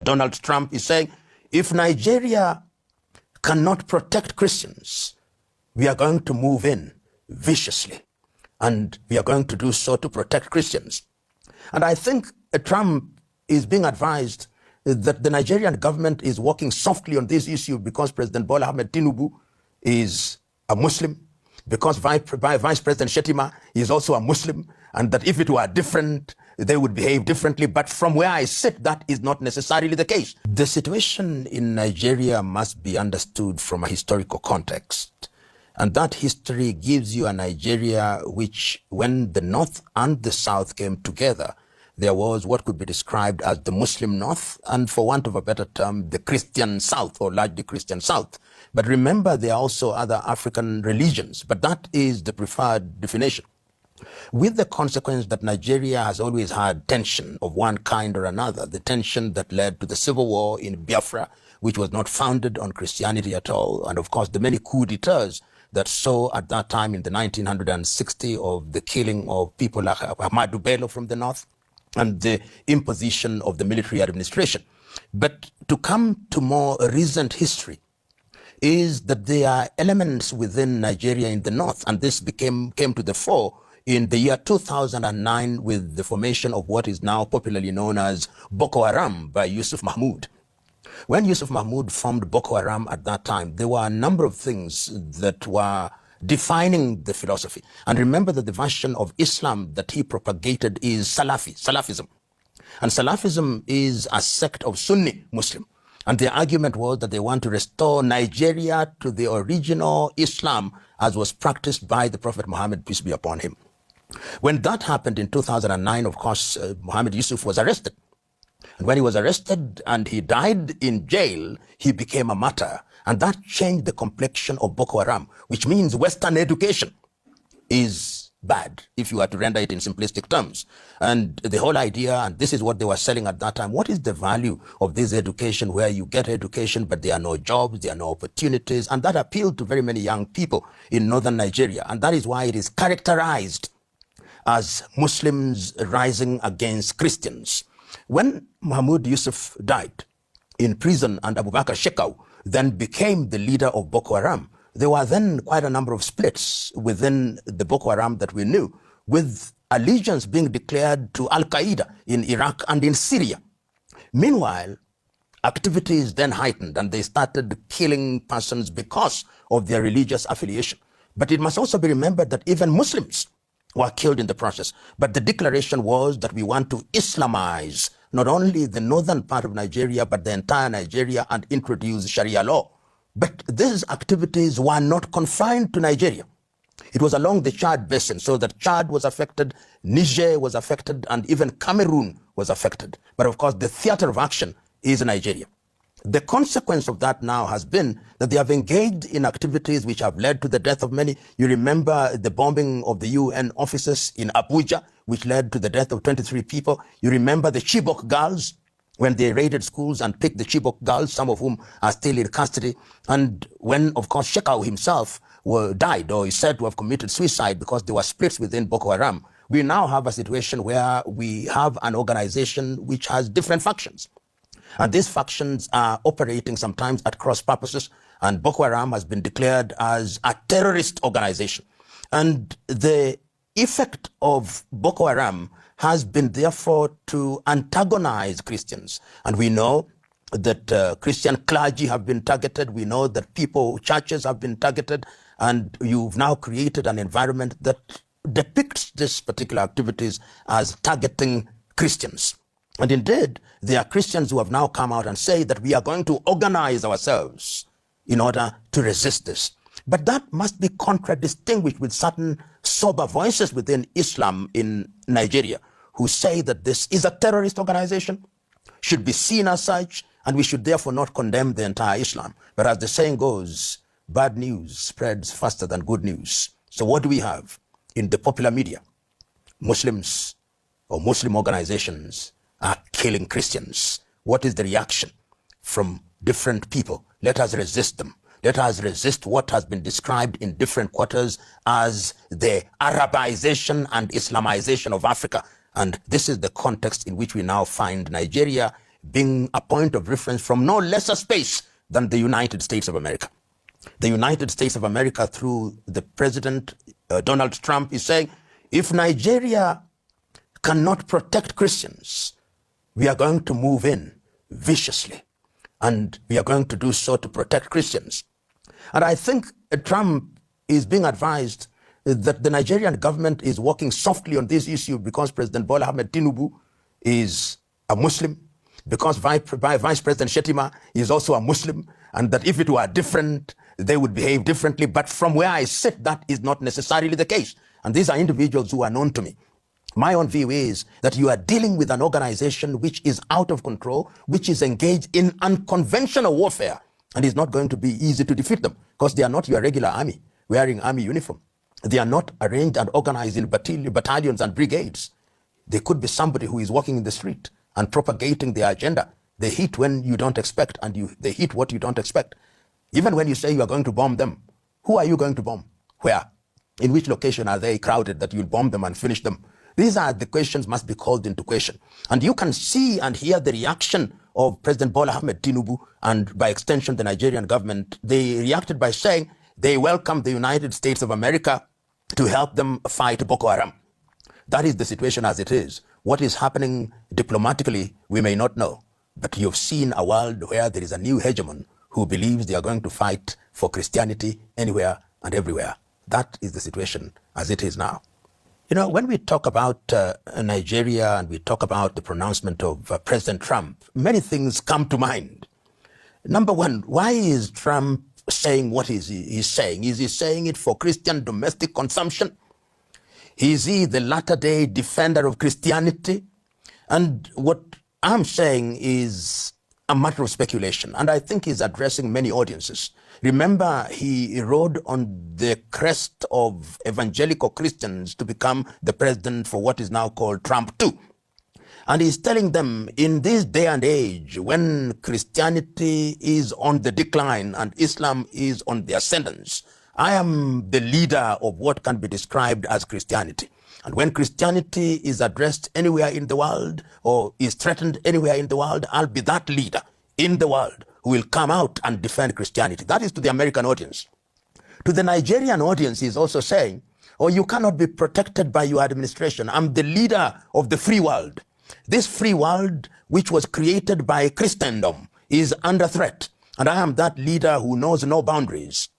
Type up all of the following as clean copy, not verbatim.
Donald Trump is saying, if Nigeria cannot protect Christians, we are going to move in viciously, and we are going to do so to protect Christians. And I think Trump is being advised that the Nigerian government is working softly on this issue because President Bola Ahmed Tinubu is a Muslim, because Vice President Shetima is also a Muslim, and that if it were different, they would behave differently. But from where I sit, that is not necessarily the case. The situation in Nigeria must be understood from a historical context. And that history gives you a Nigeria which, when the North and the South came together, there was what could be described as the Muslim North, and for want of a better term, the Christian South, or largely Christian South. But remember, there are also other African religions, but that is the preferred definition. With the consequence that Nigeria has always had tension of one kind or another, the tension that led to the civil war in Biafra, which was not founded on Christianity at all, and of course the many coups d'etats that saw at that time in the 1960 of the killing of people like Ahmadu Bello from the north and the imposition of the military administration. But to come to more recent history is that there are elements within Nigeria in the north, and this came to the fore in the year 2009 with the formation of what is now popularly known as Boko Haram by Yusuf Mahmoud. When Yusuf Mahmoud formed Boko Haram at that time, there were a number of things that were defining the philosophy. And remember that the version of Islam that he propagated is Salafism. And Salafism is a sect of Sunni Muslim. And the argument was that they want to restore Nigeria to the original Islam as was practiced by the Prophet Muhammad, peace be upon him. When that happened in 2009, of course, Muhammad Yusuf was arrested. And when he was arrested and he died in jail, he became a martyr. And that changed the complexion of Boko Haram, which means Western education is bad, if you are to render it in simplistic terms. And the whole idea, and this is what they were selling at that time, what is the value of this education where you get education, but there are no jobs, there are no opportunities? And that appealed to very many young people in northern Nigeria. And that is why it is characterized as Muslims rising against Christians. When Mahmoud Yusuf died in prison and Abubakar Shekau then became the leader of Boko Haram, there were then quite a number of splits within the Boko Haram that we knew, with allegiance being declared to Al-Qaeda in Iraq and in Syria. Meanwhile, activities then heightened and they started killing persons because of their religious affiliation. But it must also be remembered that even Muslims were killed in the process. But the declaration was that we want to Islamize not only the northern part of Nigeria, but the entire Nigeria, and introduce Sharia law. But these activities were not confined to Nigeria. It was along the Chad basin, so that Chad was affected, Niger was affected, and even Cameroon was affected. But of course, the theater of action is Nigeria. The consequence of that now has been that they have engaged in activities which have led to the death of many. You remember the bombing of the UN offices in Abuja, which led to the death of 23 people. You remember the Chibok girls, when they raided schools and picked the Chibok girls, some of whom are still in custody. And when, of course, Shekau himself died, or is said to have committed suicide because there were splits within Boko Haram, we now have a situation where we have an organization which has different factions. And these factions are operating sometimes at cross purposes, and Boko Haram has been declared as a terrorist organization. And the effect of Boko Haram has been therefore to antagonize Christians. And we know that Christian clergy have been targeted. We know that churches have been targeted. And you've now created an environment that depicts these particular activities as targeting Christians. And indeed, there are Christians who have now come out and say that we are going to organize ourselves in order to resist this. But that must be contradistinguished with certain sober voices within Islam in Nigeria who say that this is a terrorist organization, should be seen as such, and we should therefore not condemn the entire Islam. But as the saying goes, bad news spreads faster than good news. So what do we have in the popular media? Muslims or Muslim organizations are killing Christians. What is the reaction from different people? Let us resist them. Let us resist what has been described in different quarters as the Arabization and Islamization of Africa. And this is the context in which we now find Nigeria being a point of reference from no lesser space than the United States of America. The United States of America, through the President Donald Trump, is saying, if Nigeria cannot protect Christians, we are going to move in viciously, and we are going to do so to protect Christians. And I think Trump is being advised that the Nigerian government is working softly on this issue because President Bola Ahmed Tinubu is a Muslim, because Vice President Shetima is also a Muslim, and that if it were different, they would behave differently. But from where I sit, that is not necessarily the case. And these are individuals who are known to me. My own view is that you are dealing with an organization which is out of control, which is engaged in unconventional warfare, and it's not going to be easy to defeat them because they are not your regular army wearing army uniform. They are not arranged and organized in battalions and brigades. They could be somebody who is walking in the street and propagating their agenda. They hit when you don't expect, and they hit what you don't expect. Even when you say you are going to bomb them, who are you going to bomb? Where? In which location are they crowded that you'll bomb them and finish them? These are the questions must be called into question. And you can see and hear the reaction of President Bola Ahmed Tinubu, and by extension the Nigerian government. They reacted by saying they welcome the United States of America to help them fight Boko Haram. That is the situation as it is. What is happening diplomatically, we may not know. But you've seen a world where there is a new hegemon who believes they are going to fight for Christianity anywhere and everywhere. That is the situation as it is now. You know, when we talk about Nigeria and we talk about the pronouncement of President Trump, many things come to mind. Number one, why is Trump saying what he's saying? Is he saying it for Christian domestic consumption? Is he the latter-day defender of Christianity? And what I'm saying is a matter of speculation, and I think he's addressing many audiences. Remember, he rode on the crest of evangelical Christians to become the president for what is now called Trump 2. And he's telling them, in this day and age, when Christianity is on the decline and Islam is on the ascendance, I am the leader of what can be described as Christianity. And when Christianity is addressed anywhere in the world or is threatened anywhere in the world, I'll be that leader in the world who will come out and defend Christianity. That is to the American audience. To the Nigerian audience, he's also saying, oh, you cannot be protected by your administration. I'm the leader of the free world. This free world, which was created by Christendom, is under threat. And I am that leader who knows no boundaries.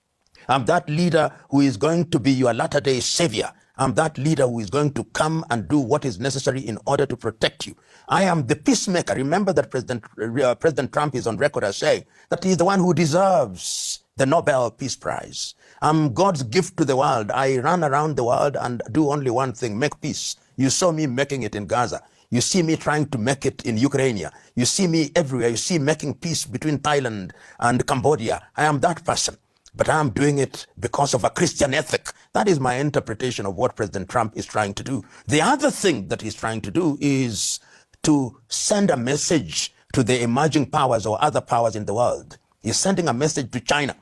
I'm that leader who is going to be your latter-day savior. I'm that leader who is going to come and do what is necessary in order to protect you. I am the peacemaker. Remember that President Trump is on record as saying that he is the one who deserves the Nobel Peace Prize. I'm God's gift to the world. I run around the world and do only one thing, make peace. You saw me making it in Gaza. You see me trying to make it in Ukraine. You see me everywhere. You see making peace between Thailand and Cambodia. I am that person. But I am doing it because of a Christian ethic. That is my interpretation of what President Trump is trying to do. The other thing that he's trying to do is to send a message to the emerging powers or other powers in the world. He's sending a message to China,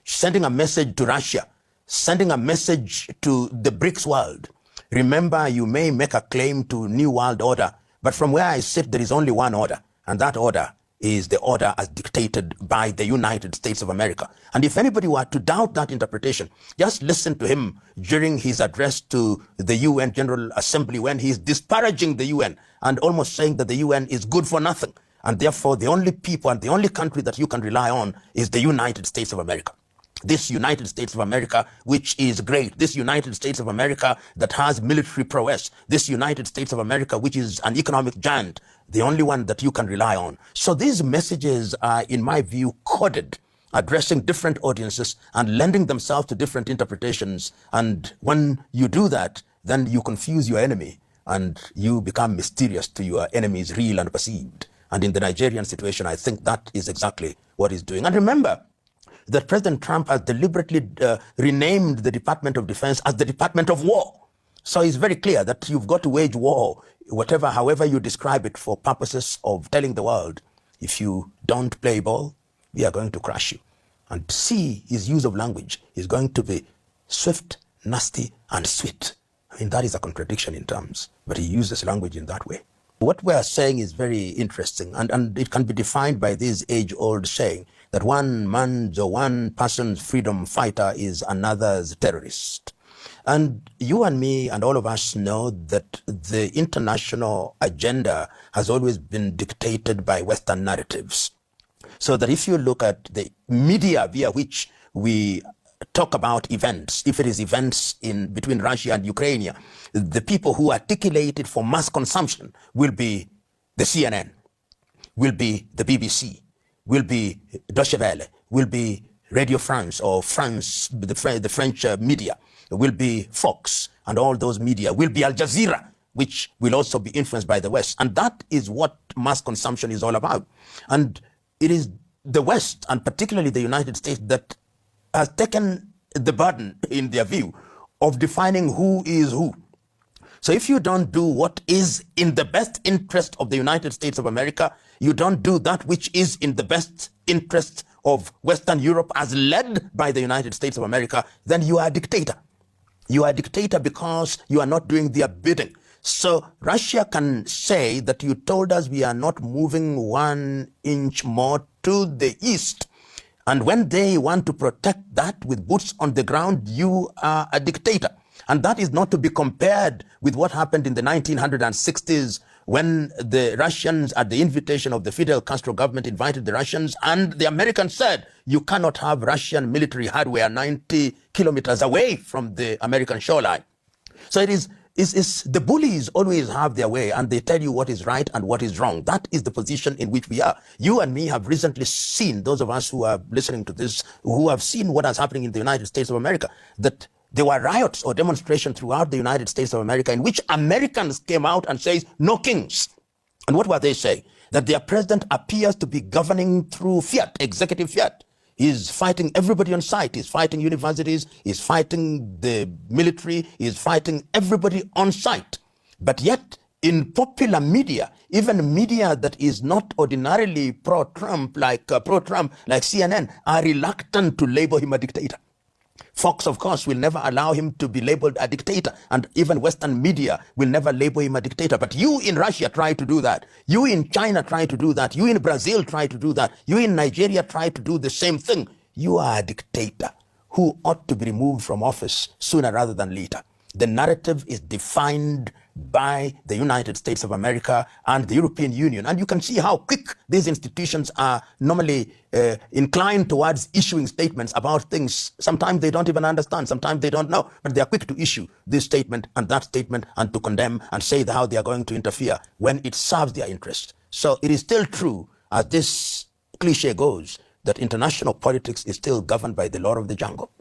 sending a message to Russia, sending a message to the BRICS world. Remember, you may make a claim to New World Order, but from where I sit, there is only one order, and that order is the order as dictated by the United States of America. And if anybody were to doubt that interpretation, just listen to him during his address to the UN General Assembly when he's disparaging the UN and almost saying that the UN is good for nothing. And therefore, the only people and the only country that you can rely on is the United States of America. This United States of America, which is great. This United States of America that has military prowess. This United States of America, which is an economic giant. The only one that you can rely on. So these messages are, in my view, coded, addressing different audiences and lending themselves to different interpretations. And when you do that, then you confuse your enemy and you become mysterious to your enemies, real and perceived. And in the Nigerian situation, I think that is exactly what he's doing. And remember that President Trump has deliberately renamed the Department of Defense as the Department of War. So it's very clear that you've got to wage war, however you describe it, for purposes of telling the world, if you don't play ball, we are going to crush you. And see, his use of language is going to be swift, nasty, and sweet. I mean, that is a contradiction in terms, but he uses language in that way. What we are saying is very interesting, and it can be defined by this age-old saying that one man's or one person's freedom fighter is another's terrorist. And you and me and all of us know that the international agenda has always been dictated by Western narratives. So that if you look at the media via which we talk about events, if it is events in between Russia and Ukraine, the people who articulate it for mass consumption will be the CNN, will be the BBC, will be Deutsche Welle, will be Radio France or France, the French media, will be Fox, and all those media, will be Al Jazeera, which will also be influenced by the West. And that is what mass consumption is all about. And it is the West, and particularly the United States, that has taken the burden, in their view, of defining who is who. So if you don't do what is in the best interest of the United States of America, you don't do that which is in the best interest of Western Europe as led by the United States of America, then you are a dictator. You are a dictator because you are not doing their bidding. So Russia can say that you told us we are not moving 1 inch more to the east. And when they want to protect that with boots on the ground, you are a dictator. And that is not to be compared with what happened in the 1960s when the Russians, at the invitation of the Fidel Castro government, invited the Russians, and the Americans said, you cannot have Russian military hardware 90 kilometers away from the American shoreline. So it is the bullies always have their way, and they tell you what is right and what is wrong. That is the position in which we are. You and me have recently seen, those of us who are listening to this, who have seen what is happening in the United States of America, that there were riots or demonstrations throughout the United States of America in which Americans came out and says, no kings. And what were they saying? That their president appears to be governing through fiat, executive fiat. He's fighting everybody on site. He's fighting universities. He's fighting the military. He's fighting everybody on site. But yet, in popular media, even media that is not ordinarily pro-Trump, like CNN, are reluctant to label him a dictator. Fox, of course, will never allow him to be labeled a dictator, and even Western media will never label him a dictator. But you in Russia try to do that. You in China try to do that. You in Brazil try to do that. You in Nigeria try to do the same thing. You are a dictator who ought to be removed from office sooner rather than later. The narrative is defined by the United States of America and the European Union. And you can see how quick these institutions are normally inclined towards issuing statements about things. Sometimes they don't even understand. Sometimes they don't know. But they are quick to issue this statement and that statement and to condemn and say how they are going to interfere when it serves their interest. So it is still true, as this cliche goes, that international politics is still governed by the law of the jungle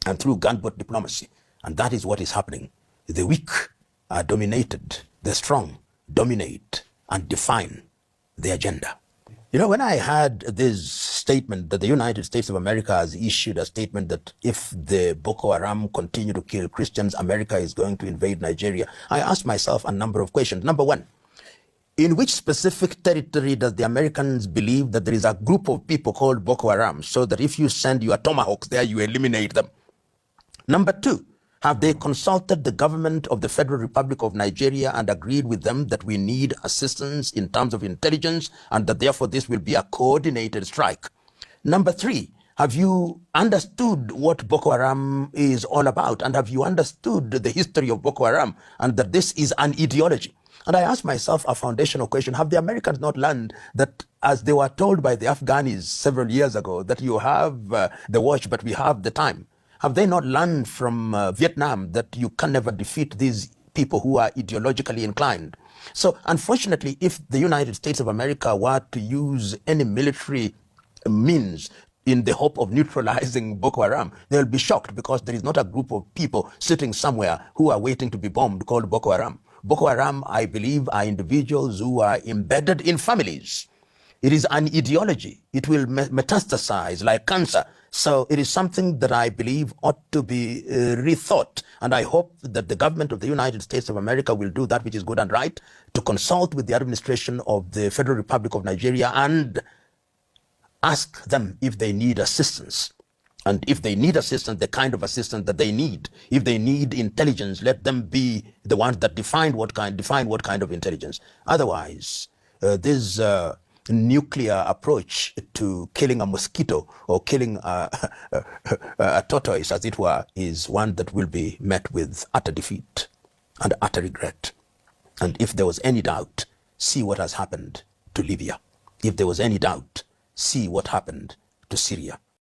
and through gunboat diplomacy. And that is what is happening. The weak are dominated. The strong dominate and define the agenda. You know, when I heard this statement that the United States of America has issued a statement that if the Boko Haram continue to kill Christians, America is going to invade Nigeria, I asked myself a number of questions. Number one, in which specific territory does the Americans believe that there is a group of people called Boko Haram, so that if you send your tomahawks there, you eliminate them? Number two, have they consulted the government of the Federal Republic of Nigeria and agreed with them that we need assistance in terms of intelligence and that therefore this will be a coordinated strike? Number three, have you understood what Boko Haram is all about? And have you understood the history of Boko Haram and that this is an ideology? And I asked myself a foundational question. Have the Americans not learned that, as they were told by the Afghans several years ago, that you have the watch, but we have the time? Have they not learned from Vietnam that you can never defeat these people who are ideologically inclined? So, unfortunately, if the United States of America were to use any military means in the hope of neutralizing Boko Haram, they'll be shocked, because there is not a group of people sitting somewhere who are waiting to be bombed called Boko Haram. Boko Haram, I believe, are individuals who are embedded in families. It is an ideology. It will metastasize like cancer. So it is something that I believe ought to be rethought. And I hope that the government of the United States of America will do that which is good and right, to consult with the administration of the Federal Republic of Nigeria and ask them if they need assistance. And if they need assistance, the kind of assistance that they need, if they need intelligence, let them be the ones that define what kind of intelligence. Otherwise, this nuclear approach to killing a mosquito or killing a tortoise, as it were, is one that will be met with utter defeat and utter regret. And if there was any doubt, see what has happened to Libya. If there was any doubt, see what happened to Syria.